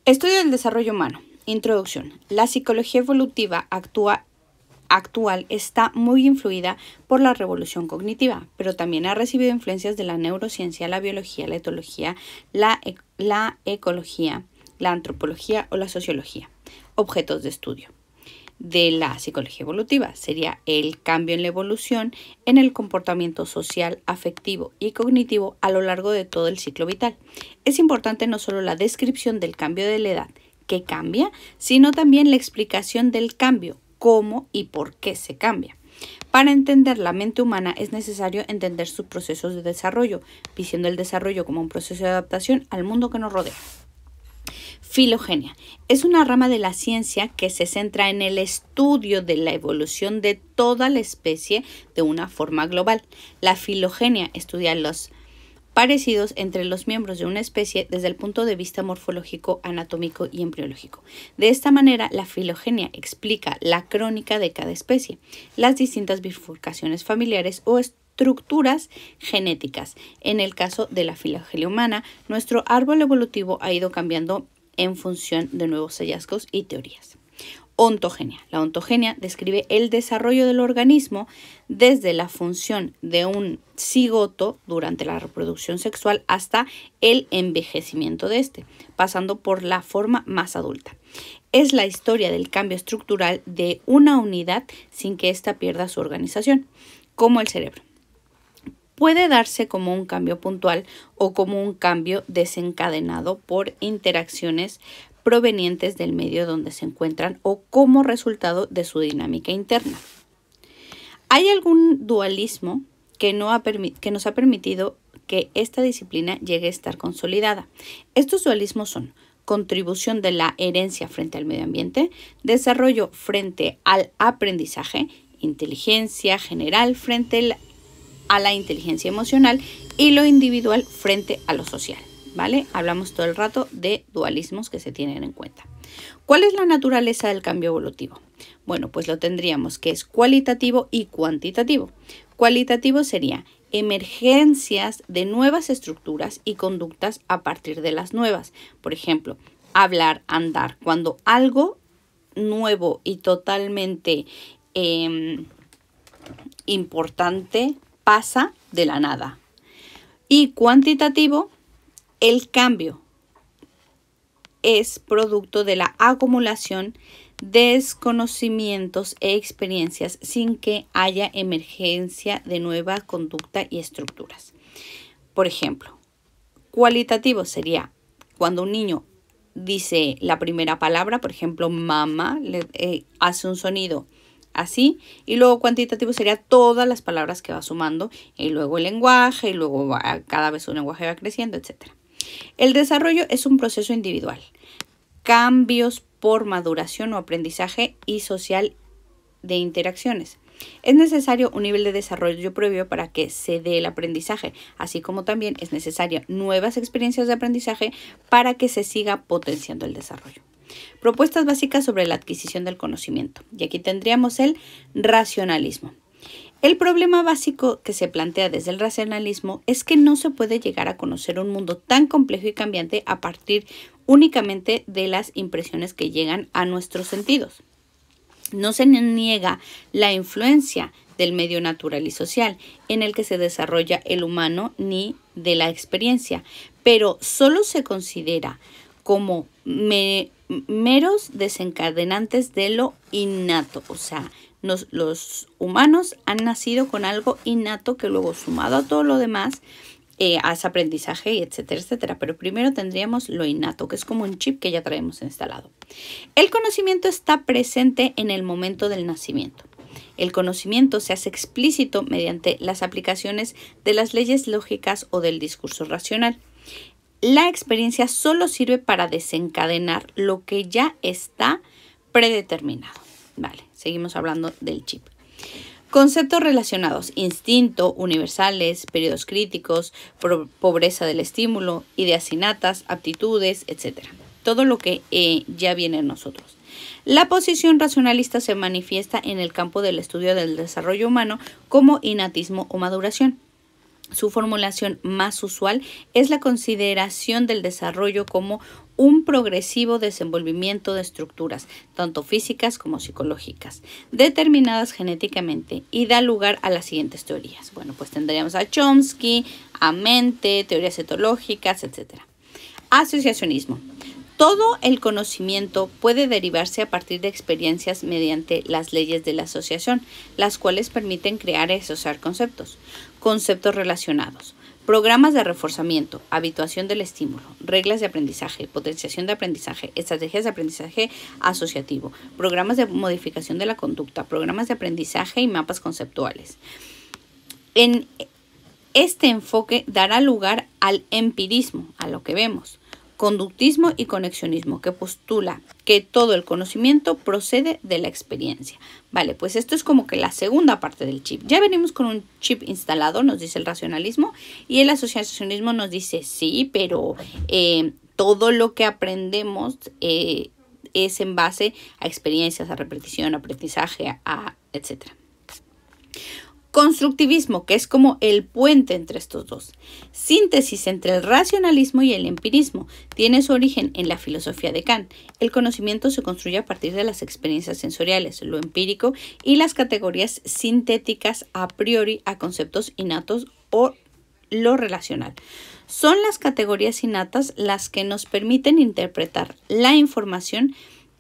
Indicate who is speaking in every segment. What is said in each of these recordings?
Speaker 1: Estudio del desarrollo humano. Introducción. La psicología evolutiva actual está muy influida por la revolución cognitiva, pero también ha recibido influencias de la neurociencia, la biología, la etología, la ecología, la antropología o la sociología. Objetos de estudio de la psicología evolutiva sería el cambio en la evolución en el comportamiento social, afectivo y cognitivo a lo largo de todo el ciclo vital. Es importante no solo la descripción del cambio de la edad que cambia, sino también la explicación del cambio, cómo y por qué se cambia. Para entender la mente humana es necesario entender sus procesos de desarrollo, viendo el desarrollo como un proceso de adaptación al mundo que nos rodea. Filogenia es una rama de la ciencia que se centra en el estudio de la evolución de toda la especie de una forma global. La filogenia estudia los parecidos entre los miembros de una especie desde el punto de vista morfológico, anatómico y embriológico. De esta manera, la filogenia explica la crónica de cada especie, las distintas bifurcaciones familiares o estructuras genéticas. En el caso de la filogenia humana, nuestro árbol evolutivo ha ido cambiando en función de nuevos hallazgos y teorías. Ontogenia. La ontogenia describe el desarrollo del organismo desde la función de un cigoto durante la reproducción sexual hasta el envejecimiento de este, pasando por la forma más adulta. Es la historia del cambio estructural de una unidad sin que ésta pierda su organización, como el cerebro. Puede darse como un cambio puntual o como un cambio desencadenado por interacciones provenientes del medio donde se encuentran o como resultado de su dinámica interna. Hay algún dualismo que nos ha permitido que esta disciplina llegue a estar consolidada. Estos dualismos son contribución de la herencia frente al medio ambiente, desarrollo frente al aprendizaje, inteligencia general frente a la inteligencia emocional y lo individual frente a lo social, ¿vale? Hablamos todo el rato de dualismos que se tienen en cuenta. ¿Cuál es la naturaleza del cambio evolutivo? Bueno, pues lo tendríamos que es cualitativo y cuantitativo. Cualitativo sería emergencias de nuevas estructuras y conductas a partir de las nuevas. Por ejemplo, hablar, andar. Cuando algo nuevo y totalmente importante pasa de la nada. Y cuantitativo, el cambio es producto de la acumulación de desconocimientos e experiencias sin que haya emergencia de nueva conducta y estructuras. Por ejemplo, cualitativo sería cuando un niño dice la primera palabra, por ejemplo, mamá, hace un sonido así, y luego cuantitativo sería todas las palabras que va sumando, y luego el lenguaje, y luego cada vez un lenguaje va creciendo, etc. El desarrollo es un proceso individual. Cambios por maduración o aprendizaje y social de interacciones. Es necesario un nivel de desarrollo previo para que se dé el aprendizaje, así como también es necesario nuevas experiencias de aprendizaje para que se siga potenciando el desarrollo. Propuestas básicas sobre la adquisición del conocimiento. Y aquí tendríamos el racionalismo. El problema básico que se plantea desde el racionalismo es que no se puede llegar a conocer un mundo tan complejo y cambiante a partir únicamente de las impresiones que llegan a nuestros sentidos. No se niega la influencia del medio natural y social en el que se desarrolla el humano ni de la experiencia, pero solo se considera como meros desencadenantes de lo innato. O sea, los humanos han nacido con algo innato que luego sumado a todo lo demás hace aprendizaje y etcétera, etcétera. Pero primero tendríamos lo innato, que es como un chip que ya traemos instalado. El conocimiento está presente en el momento del nacimiento. El conocimiento se hace explícito mediante las aplicaciones de las leyes lógicas o del discurso racional. La experiencia solo sirve para desencadenar lo que ya está predeterminado. Vale, seguimos hablando del chip. Conceptos relacionados: instinto, universales, periodos críticos, pobreza del estímulo, ideas innatas, aptitudes, etc. Todo lo que ya viene en nosotros. La posición racionalista se manifiesta en el campo del estudio del desarrollo humano como innatismo o maduración. Su formulación más usual es la consideración del desarrollo como un progresivo desenvolvimiento de estructuras, tanto físicas como psicológicas, determinadas genéticamente, y da lugar a las siguientes teorías. Bueno, pues tendríamos a Chomsky, a Mente, teorías etológicas, etc. Asociacionismo. Todo el conocimiento puede derivarse a partir de experiencias mediante las leyes de la asociación, las cuales permiten crear y asociar conceptos. Conceptos relacionados. Programas de reforzamiento, habituación del estímulo, reglas de aprendizaje, potenciación de aprendizaje, estrategias de aprendizaje asociativo, programas de modificación de la conducta, programas de aprendizaje y mapas conceptuales. En este enfoque dará lugar al empirismo, a lo que vemos. Conductismo y conexionismo, que postula que todo el conocimiento procede de la experiencia. Vale, pues esto es como que la segunda parte del chip. Ya venimos con un chip instalado, nos dice el racionalismo, y el asociacionismo nos dice sí, pero todo lo que aprendemos es en base a experiencias, a repetición, a aprendizaje, etc. Constructivismo, que es como el puente entre estos dos. Síntesis entre el racionalismo y el empirismo. Tiene su origen en la filosofía de Kant. El conocimiento se construye a partir de las experiencias sensoriales, lo empírico, y las categorías sintéticas a priori a conceptos innatos o lo relacional. Son las categorías innatas las que nos permiten interpretar la información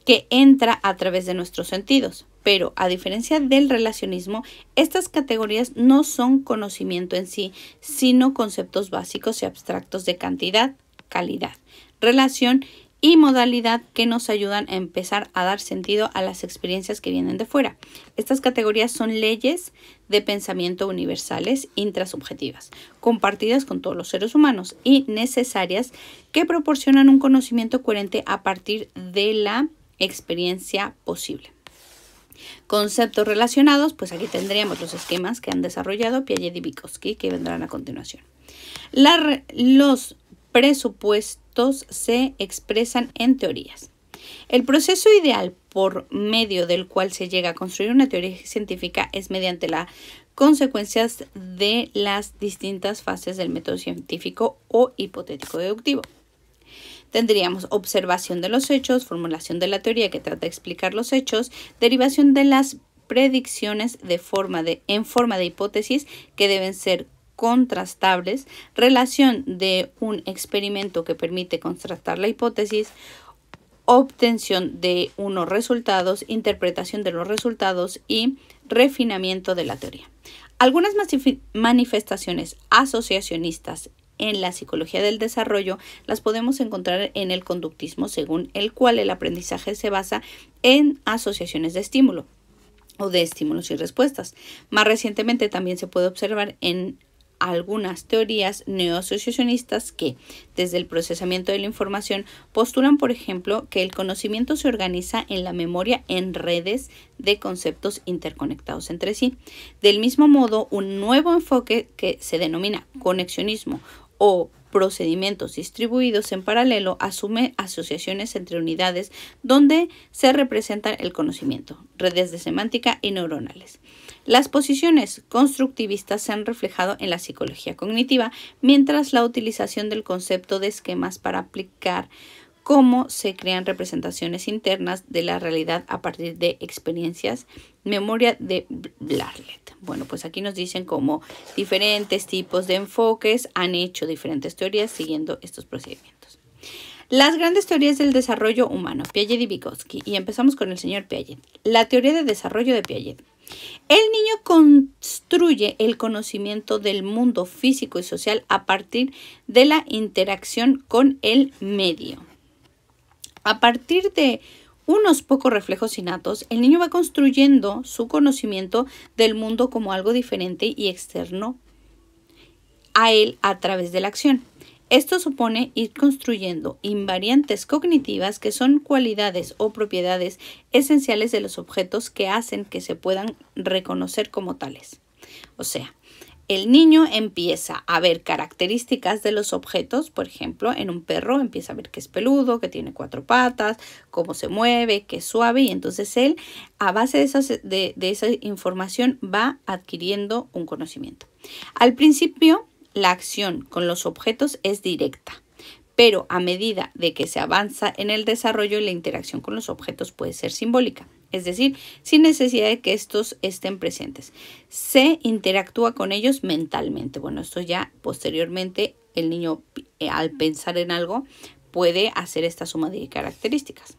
Speaker 1: que entra a través de nuestros sentidos. Pero, a diferencia del relacionismo, estas categorías no son conocimiento en sí, sino conceptos básicos y abstractos de cantidad, calidad, relación y modalidad que nos ayudan a empezar a dar sentido a las experiencias que vienen de fuera. Estas categorías son leyes de pensamiento universales, intrasubjetivas, compartidas con todos los seres humanos y necesarias que proporcionan un conocimiento coherente a partir de la experiencia posible. Conceptos relacionados, pues aquí tendríamos los esquemas que han desarrollado Piaget y Vygotsky, que vendrán a continuación. Los presupuestos se expresan en teorías. El proceso ideal por medio del cual se llega a construir una teoría científica es mediante las consecuencias de las distintas fases del método científico o hipotético deductivo. Tendríamos observación de los hechos, formulación de la teoría que trata de explicar los hechos, derivación de las predicciones en forma de hipótesis que deben ser contrastables, relación de un experimento que permite contrastar la hipótesis, obtención de unos resultados, interpretación de los resultados y refinamiento de la teoría. Algunas manifestaciones asociacionistas en la psicología del desarrollo las podemos encontrar en el conductismo, según el cual el aprendizaje se basa en asociaciones de estímulo o de estímulos y respuestas. Más recientemente también se puede observar en algunas teorías neoasociacionistas que, desde el procesamiento de la información, postulan, por ejemplo, que el conocimiento se organiza en la memoria en redes de conceptos interconectados entre sí. Del mismo modo, un nuevo enfoque que se denomina conexionismo o procedimientos distribuidos en paralelo asume asociaciones entre unidades donde se representa el conocimiento, redes de semántica y neuronales. Las posiciones constructivistas se han reflejado en la psicología cognitiva, mientras la utilización del concepto de esquemas para aplicar cómo se crean representaciones internas de la realidad a partir de experiencias, memoria de Blarlet. Bueno, pues aquí nos dicen cómo diferentes tipos de enfoques han hecho diferentes teorías siguiendo estos procedimientos. Las grandes teorías del desarrollo humano, Piaget y Vygotsky, y empezamos con el señor Piaget. La teoría de desarrollo de Piaget. El niño construye el conocimiento del mundo físico y social a partir de la interacción con el medio. A partir de unos pocos reflejos innatos, el niño va construyendo su conocimiento del mundo como algo diferente y externo a él a través de la acción. Esto supone ir construyendo invariantes cognitivas que son cualidades o propiedades esenciales de los objetos que hacen que se puedan reconocer como tales. O sea, el niño empieza a ver características de los objetos, por ejemplo, en un perro empieza a ver que es peludo, que tiene 4 patas, cómo se mueve, que es suave, y entonces él, a base de esa información, va adquiriendo un conocimiento. Al principio, la acción con los objetos es directa, pero a medida de que se avanza en el desarrollo, la interacción con los objetos puede ser simbólica, es decir, sin necesidad de que estos estén presentes. Se interactúa con ellos mentalmente. Bueno, esto ya posteriormente el niño al pensar en algo puede hacer esta suma de características.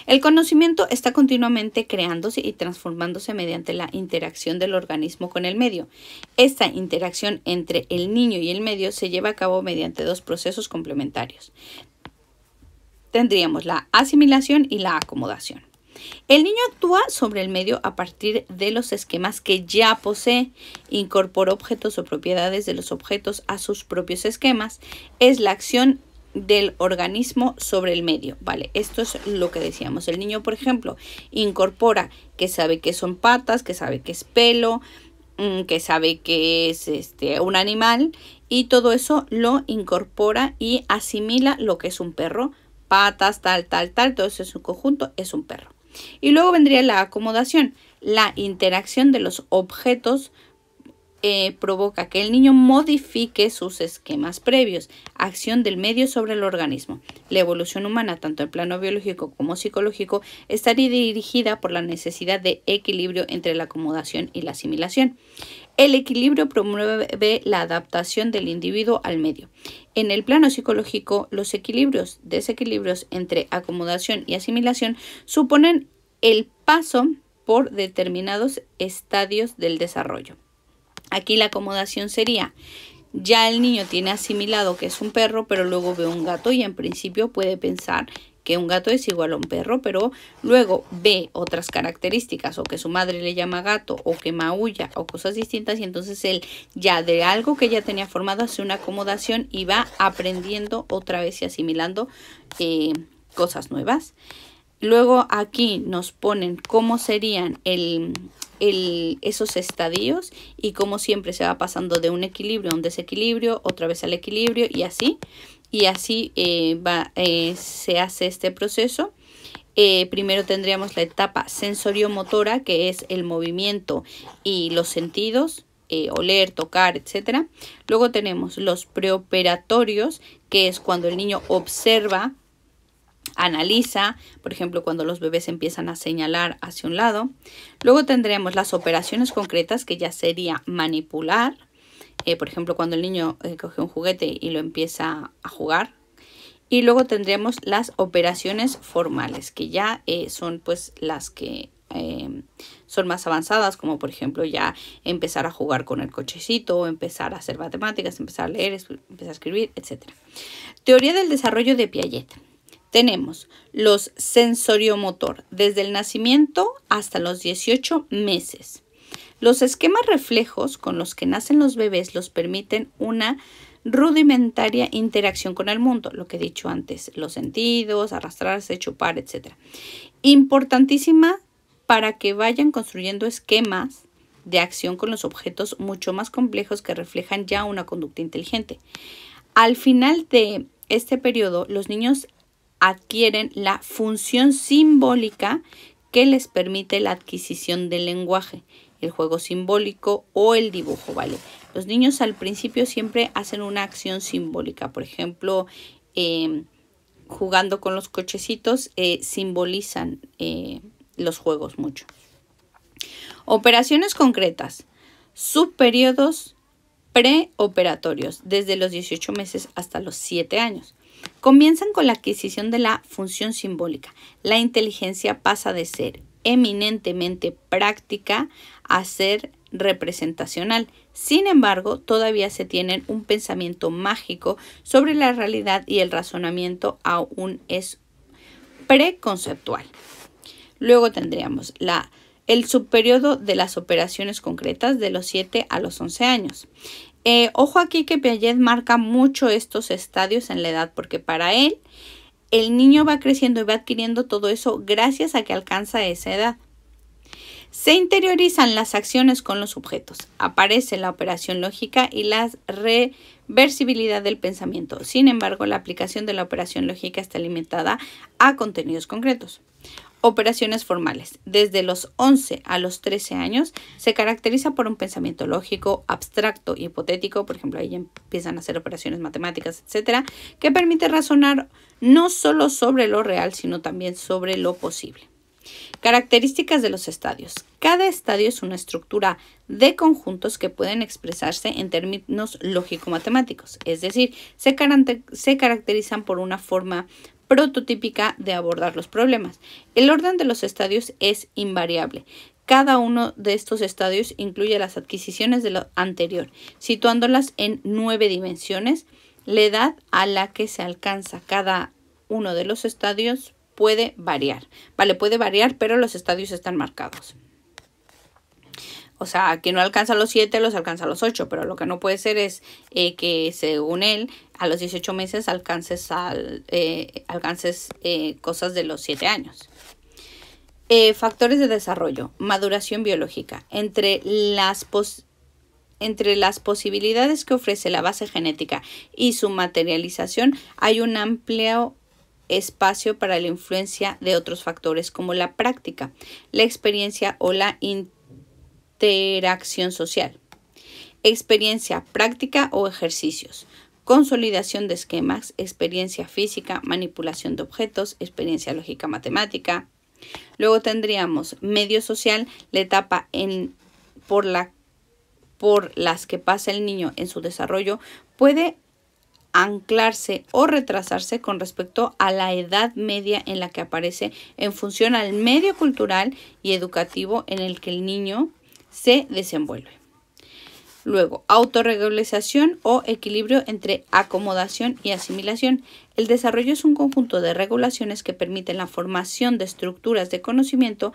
Speaker 1: El conocimiento está continuamente creándose y transformándose mediante la interacción del organismo con el medio. Esta interacción entre el niño y el medio se lleva a cabo mediante dos procesos complementarios. Tendríamos la asimilación y la acomodación. El niño actúa sobre el medio a partir de los esquemas que ya posee, incorpora objetos o propiedades de los objetos a sus propios esquemas. Es la acción del organismo sobre el medio, ¿vale? Esto es lo que decíamos. El niño, por ejemplo, incorpora que sabe que son patas, que sabe que es pelo, que sabe que es un animal, y todo eso lo incorpora y asimila lo que es un perro. Patas, tal, todo eso es un conjunto, es un perro. Y luego vendría la acomodación. La interacción de los objetos provoca que el niño modifique sus esquemas previos, acción del medio sobre el organismo. La evolución humana, tanto en plano biológico como psicológico, estaría dirigida por la necesidad de equilibrio entre la acomodación y la asimilación. El equilibrio promueve la adaptación del individuo al medio. En el plano psicológico, los desequilibrios entre acomodación y asimilación suponen el paso por determinados estadios del desarrollo. Aquí la acomodación sería, ya el niño tiene asimilado que es un perro, pero luego ve un gato y en principio puede pensar que un gato es igual a un perro, pero luego ve otras características, o que su madre le llama gato, o que maulla, o cosas distintas, y entonces él ya de algo que ya tenía formado hace una acomodación y va aprendiendo otra vez y asimilando cosas nuevas. Luego aquí nos ponen cómo serían esos estadios y cómo siempre se va pasando de un equilibrio a un desequilibrio, otra vez al equilibrio y así. Y así se hace este proceso. Primero tendríamos la etapa sensoriomotora, que es el movimiento y los sentidos, oler, tocar, etc. Luego tenemos los preoperatorios, que es cuando el niño observa, analiza, por ejemplo, cuando los bebés empiezan a señalar hacia un lado. Luego tendremos las operaciones concretas, que ya sería manipular. Por ejemplo, cuando el niño coge un juguete y lo empieza a jugar. Y luego tendremos las operaciones formales, que ya son pues las que son más avanzadas, como por ejemplo ya empezar a jugar con el cochecito, empezar a hacer matemáticas, empezar a leer, empezar a escribir, etc. Teoría del desarrollo de Piaget. Tenemos los sensoriomotor desde el nacimiento hasta los 18 meses. Los esquemas reflejos con los que nacen los bebés los permiten una rudimentaria interacción con el mundo, lo que he dicho antes, los sentidos, arrastrarse, chupar, etc. Importantísima para que vayan construyendo esquemas de acción con los objetos mucho más complejos que reflejan ya una conducta inteligente. Al final de este periodo, los niños adquieren la función simbólica que les permite la adquisición del lenguaje, el juego simbólico o el dibujo, ¿vale? Los niños al principio siempre hacen una acción simbólica. Por ejemplo, jugando con los cochecitos simbolizan los juegos mucho. Operaciones concretas. Subperiodos preoperatorios, desde los 18 meses hasta los 7 años. Comienzan con la adquisición de la función simbólica. La inteligencia pasa de ser eminentemente práctica a ser representacional. Sin embargo, todavía se tiene un pensamiento mágico sobre la realidad y el razonamiento aún es preconceptual. Luego tendríamos el subperiodo de las operaciones concretas de los 7 a los 11 años. Ojo aquí que Piaget marca mucho estos estadios en la edad, porque para él el niño va creciendo y va adquiriendo todo eso gracias a que alcanza esa edad. Se interiorizan las acciones con los objetos. Aparece la operación lógica y la reversibilidad del pensamiento. Sin embargo, la aplicación de la operación lógica está limitada a contenidos concretos. Operaciones formales. Desde los 11 a los 13 años se caracteriza por un pensamiento lógico, abstracto y hipotético, por ejemplo, ahí ya empiezan a hacer operaciones matemáticas, etcétera, que permite razonar no solo sobre lo real, sino también sobre lo posible. Características de los estadios. Cada estadio es una estructura de conjuntos que pueden expresarse en términos lógico-matemáticos, es decir, se caracterizan por una forma prototípica de abordar los problemas. El orden de los estadios es invariable. Cada uno de estos estadios incluye las adquisiciones de lo anterior, situándolas en 9 dimensiones. La edad a la que se alcanza cada uno de los estadios puede variar. Vale, puede variar, pero los estadios están marcados. O sea, que no alcanza los 7, los alcanza a los 8, pero lo que no puede ser es que según él, a los 18 meses alcances cosas de los 7 años. Factores de desarrollo, maduración biológica. Entre las posibilidades que ofrece la base genética y su materialización, hay un amplio espacio para la influencia de otros factores como la práctica, la experiencia o la interacción social, experiencia práctica o ejercicios, consolidación de esquemas, experiencia física, manipulación de objetos, experiencia lógica matemática. Luego tendríamos medio social, la etapa por las que pasa el niño en su desarrollo puede anclarse o retrasarse con respecto a la edad media en la que aparece en función al medio cultural y educativo en el que el niño se desenvuelve. Luego, autorregulación o equilibrio entre acomodación y asimilación. El desarrollo es un conjunto de regulaciones que permiten la formación de estructuras de conocimiento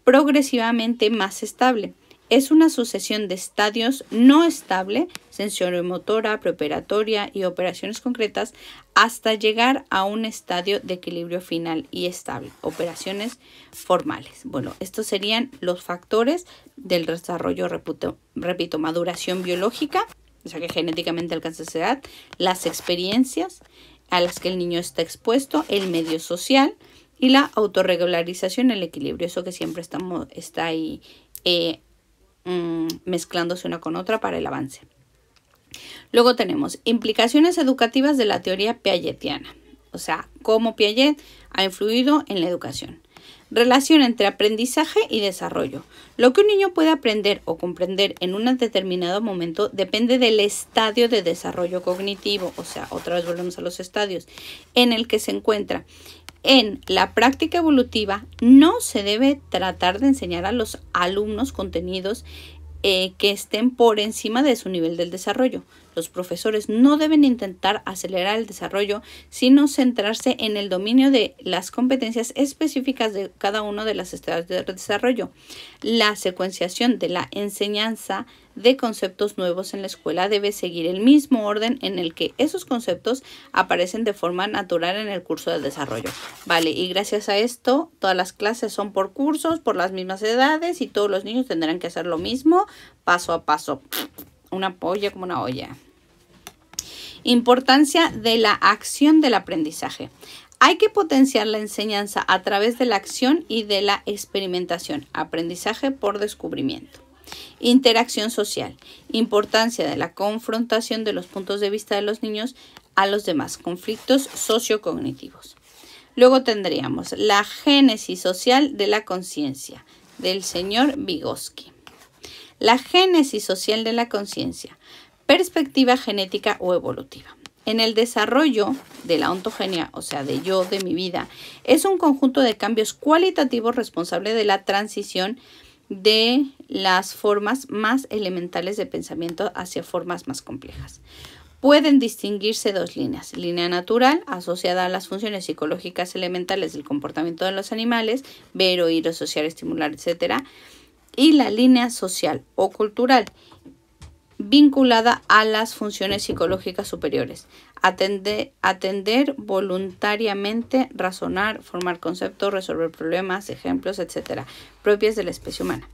Speaker 1: progresivamente más estable. Es una sucesión de estadios no estable, sensoriomotora, preoperatoria y operaciones concretas, hasta llegar a un estadio de equilibrio final y estable, operaciones formales. Bueno, estos serían los factores del desarrollo, repito, maduración biológica, o sea que genéticamente alcanza esa edad, las experiencias a las que el niño está expuesto, el medio social y la autorregularización, el equilibrio, eso que siempre está ahí mezclándose una con otra para el avance. Luego tenemos implicaciones educativas de la teoría piagetiana, o sea, cómo Piaget ha influido en la educación. Relación entre aprendizaje y desarrollo. Lo que un niño puede aprender o comprender en un determinado momento depende del estadio de desarrollo cognitivo, o sea, otra vez volvemos a los estadios, en el que se encuentra. En la práctica evolutiva no se debe tratar de enseñar a los alumnos contenidos que estén por encima de su nivel del desarrollo. Los profesores no deben intentar acelerar el desarrollo, sino centrarse en el dominio de las competencias específicas de cada uno de las estados de desarrollo. La secuenciación de la enseñanza de conceptos nuevos en la escuela debe seguir el mismo orden en el que esos conceptos aparecen de forma natural en el curso del desarrollo. Vale, y gracias a esto, todas las clases son por cursos, por las mismas edades y todos los niños tendrán que hacer lo mismo paso a paso. Una polla como una olla. Importancia de la acción del aprendizaje. Hay que potenciar la enseñanza a través de la acción y de la experimentación. Aprendizaje por descubrimiento. Interacción social. Importancia de la confrontación de los puntos de vista de los niños a los demás. Conflictos sociocognitivos. Luego tendríamos la génesis social de la conciencia del señor Vygotsky. La génesis social de la conciencia. Perspectiva genética o evolutiva. En el desarrollo de la ontogenia, o sea, de yo, de mi vida, es un conjunto de cambios cualitativos responsable de la transición de las formas más elementales de pensamiento hacia formas más complejas. Pueden distinguirse dos líneas: línea natural, asociada a las funciones psicológicas elementales del comportamiento de los animales, ver, oír, asociar, estimular, etc., y la línea social o cultural, vinculada a las funciones psicológicas superiores: atender voluntariamente, razonar, formar conceptos, resolver problemas, ejemplos, etc., propias de la especie humana.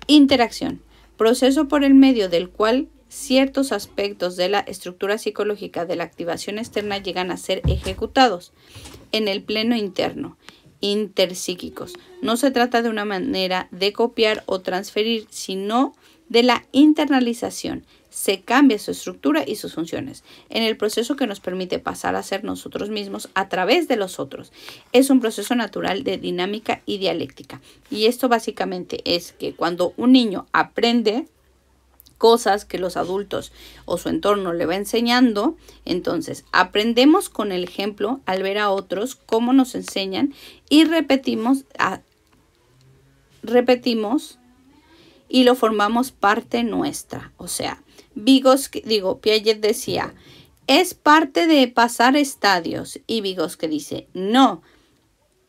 Speaker 1: Interacción: proceso por el medio del cual ciertos aspectos de la estructura psicológica de la activación externa llegan a ser ejecutados en el pleno interno interpsíquicos. No se trata de una manera de copiar o transferir, sino de la internalización. Se cambia su estructura y sus funciones en el proceso que nos permite pasar a ser nosotros mismos a través de los otros. Es un proceso natural de dinámica y dialéctica. Y esto básicamente es que cuando un niño aprende cosas que los adultos o su entorno le va enseñando, entonces aprendemos con el ejemplo al ver a otros cómo nos enseñan y repetimos y lo formamos parte nuestra. O sea, Piaget decía, es parte de pasar estadios, y Vygotsky dice, no,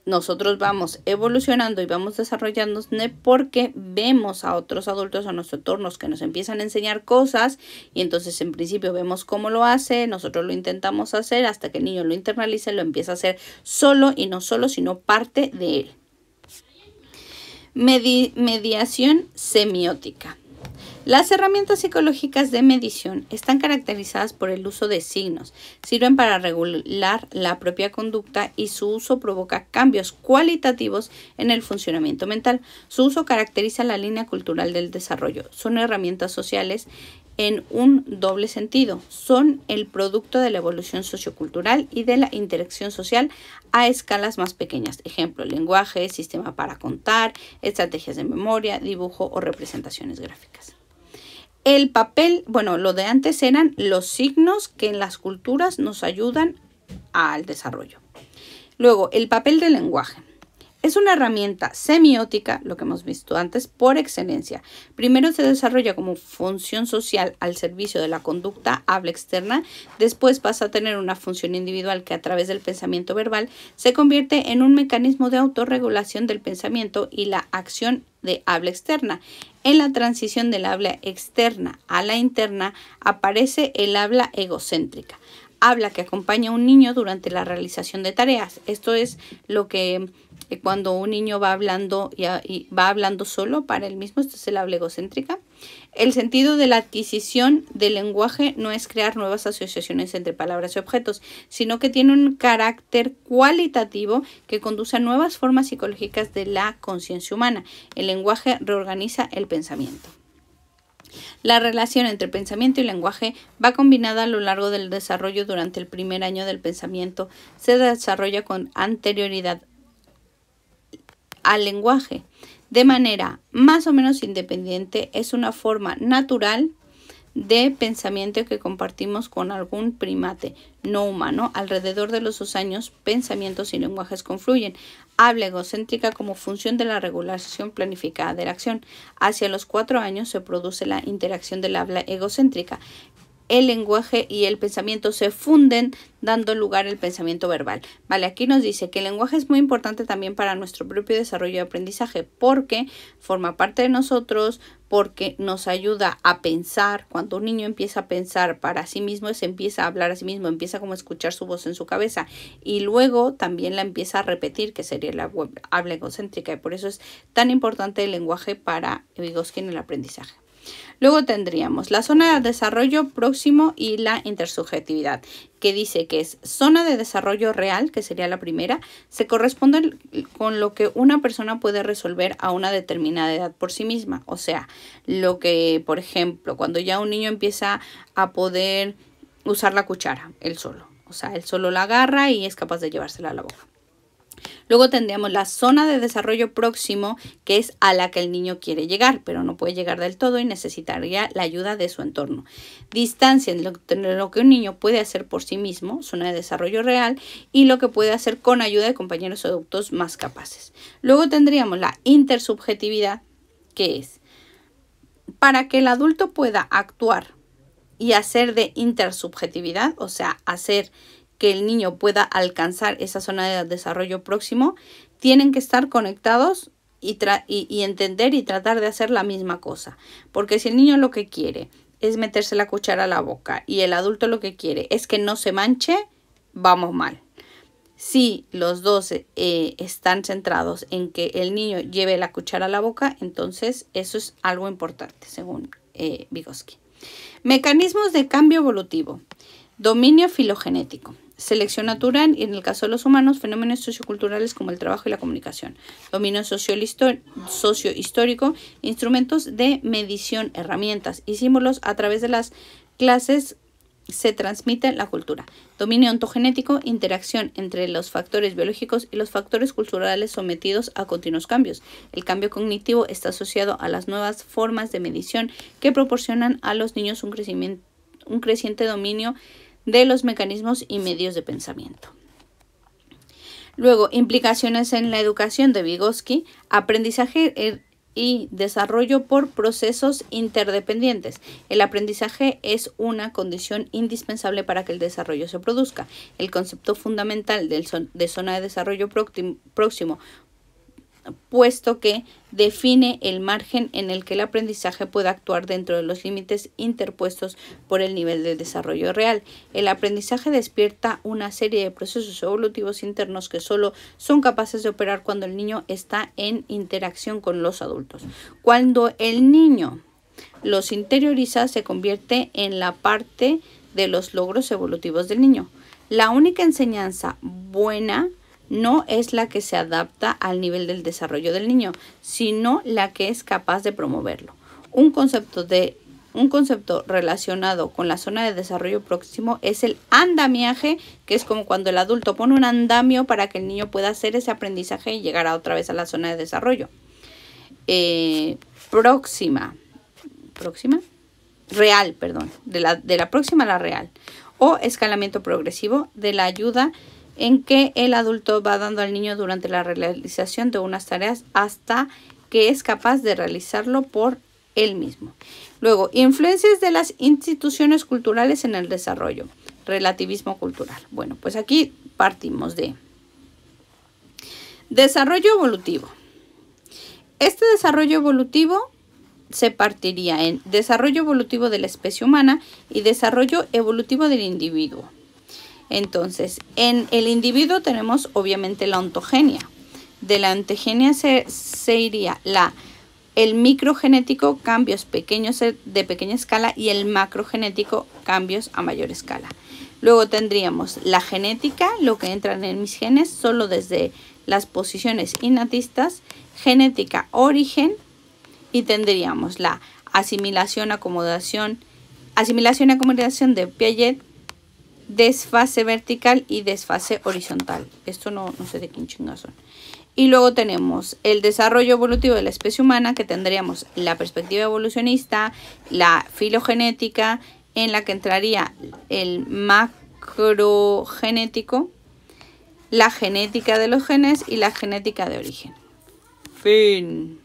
Speaker 1: nosotros vamos evolucionando y vamos desarrollándonos porque vemos a otros adultos a nuestros entornos que nos empiezan a enseñar cosas y entonces en principio vemos cómo lo hace, nosotros lo intentamos hacer hasta que el niño lo internalice, lo empieza a hacer solo y no solo, sino parte de él. Mediación semiótica. Las herramientas psicológicas de medición están caracterizadas por el uso de signos, sirven para regular la propia conducta y su uso provoca cambios cualitativos en el funcionamiento mental. Su uso caracteriza la línea cultural del desarrollo. Son herramientas sociales en un doble sentido. Son el producto de la evolución sociocultural y de la interacción social a escalas más pequeñas. Ejemplo, lenguaje, sistema para contar, estrategias de memoria, dibujo o representaciones gráficas. El papel, lo de antes eran los signos que en las culturas nos ayudan al desarrollo. Luego, el papel del lenguaje. Es una herramienta semiótica, lo que hemos visto antes, por excelencia. Primero se desarrolla como función social al servicio de la conducta habla externa, después pasa a tener una función individual que a través del pensamiento verbal se convierte en un mecanismo de autorregulación del pensamiento y la acción de habla externa. En la transición del habla externa a la interna aparece el habla egocéntrica. Habla que acompaña a un niño durante la realización de tareas. Esto es lo que cuando un niño va hablando y va hablando solo para él mismo, esto es el habla egocéntrica. El sentido de la adquisición del lenguaje no es crear nuevas asociaciones entre palabras y objetos, sino que tiene un carácter cualitativo que conduce a nuevas formas psicológicas de la conciencia humana. El lenguaje reorganiza el pensamiento. La relación entre pensamiento y lenguaje va combinada a lo largo del desarrollo. Durante el primer año del pensamiento se desarrolla con anterioridad al lenguaje. De manera más o menos independiente, es una forma natural de pensamiento que compartimos con algún primate no humano. Alrededor de los 2 años, pensamientos y lenguajes confluyen. Habla egocéntrica como función de la regulación planificada de la acción. Hacia los 4 años se produce la interacción del habla egocéntrica. El lenguaje y el pensamiento se funden, dando lugar al pensamiento verbal. Vale, aquí nos dice que el lenguaje es muy importante también para nuestro propio desarrollo de aprendizaje, porque forma parte de nosotros, porque nos ayuda a pensar. Cuando un niño empieza a pensar para sí mismo, se empieza a hablar a sí mismo, empieza como a escuchar su voz en su cabeza y luego también la empieza a repetir, que sería la habla egocéntrica, y por eso es tan importante el lenguaje para Vygotsky en el aprendizaje. Luego tendríamos la zona de desarrollo próximo y la intersubjetividad, que dice que es zona de desarrollo real, que sería la primera, se corresponde con lo que una persona puede resolver a una determinada edad por sí misma. O sea, lo que, por ejemplo, cuando ya un niño empieza a poder usar la cuchara, él solo. O sea, él solo la agarra y es capaz de llevársela a la boca. Luego tendríamos la zona de desarrollo próximo, que es a la que el niño quiere llegar, pero no puede llegar del todo y necesitaría la ayuda de su entorno. Distancia en lo que un niño puede hacer por sí mismo, zona de desarrollo real, y lo que puede hacer con ayuda de compañeros o adultos más capaces. Luego tendríamos la intersubjetividad, que es para que el adulto pueda actuar y hacer de intersubjetividad, o sea, hacer que el niño pueda alcanzar esa zona de desarrollo próximo, tienen que estar conectados y entender y tratar de hacer la misma cosa. Porque si el niño lo que quiere es meterse la cuchara a la boca y el adulto lo que quiere es que no se manche, vamos mal. Si los dos están centrados en que el niño lleve la cuchara a la boca, entonces eso es algo importante, según Vygotsky. Mecanismos de cambio evolutivo. Dominio filogenético. selección natural y en el caso de los humanos, fenómenos socioculturales como el trabajo y la comunicación. Dominio sociohistórico, instrumentos de medición, herramientas y símbolos a través de las clases se transmite la cultura. Dominio ontogenético, interacción entre los factores biológicos y los factores culturales sometidos a continuos cambios. El cambio cognitivo está asociado a las nuevas formas de medición que proporcionan a los niños un creciente dominio de los mecanismos y medios de pensamiento. Luego, implicaciones en la educación de Vygotsky, aprendizaje y desarrollo por procesos interdependientes. El aprendizaje es una condición indispensable para que el desarrollo se produzca. El concepto fundamental de zona de desarrollo próximo, puesto que define el margen en el que el aprendizaje puede actuar dentro de los límites interpuestos por el nivel de desarrollo real. El aprendizaje despierta una serie de procesos evolutivos internos que solo son capaces de operar cuando el niño está en interacción con los adultos. Cuando el niño los interioriza, se convierte en la parte de los logros evolutivos del niño. La única enseñanza buena no es la que se adapta al nivel del desarrollo del niño, sino la que es capaz de promoverlo. Un concepto relacionado con la zona de desarrollo próximo es el andamiaje, que es como cuando el adulto pone un andamio para que el niño pueda hacer ese aprendizaje y llegar otra vez a la zona de desarrollo. Real, perdón, de la próxima a la real. O escalamiento progresivo de la ayuda en que el adulto va dando al niño durante la realización de unas tareas hasta que es capaz de realizarlo por él mismo. Luego, influencias de las instituciones culturales en el desarrollo. Relativismo cultural. Bueno, pues aquí partimos de desarrollo evolutivo. Este desarrollo evolutivo se partiría en desarrollo evolutivo de la especie humana y desarrollo evolutivo del individuo. Entonces, en el individuo tenemos obviamente la ontogenia. De la ontogenia se iría el microgenético, cambios pequeños de pequeña escala, y el macrogenético, cambios a mayor escala. Luego tendríamos la genética, lo que entran en mis genes solo desde las posiciones innatistas, genética origen, y tendríamos la asimilación, acomodación de Piaget, desfase vertical y desfase horizontal. Esto no sé de quién chingas son. Y luego tenemos el desarrollo evolutivo de la especie humana, que tendríamos la perspectiva evolucionista, la filogenética, en la que entraría el macrogenético, la genética de los genes y la genética de origen. Fin.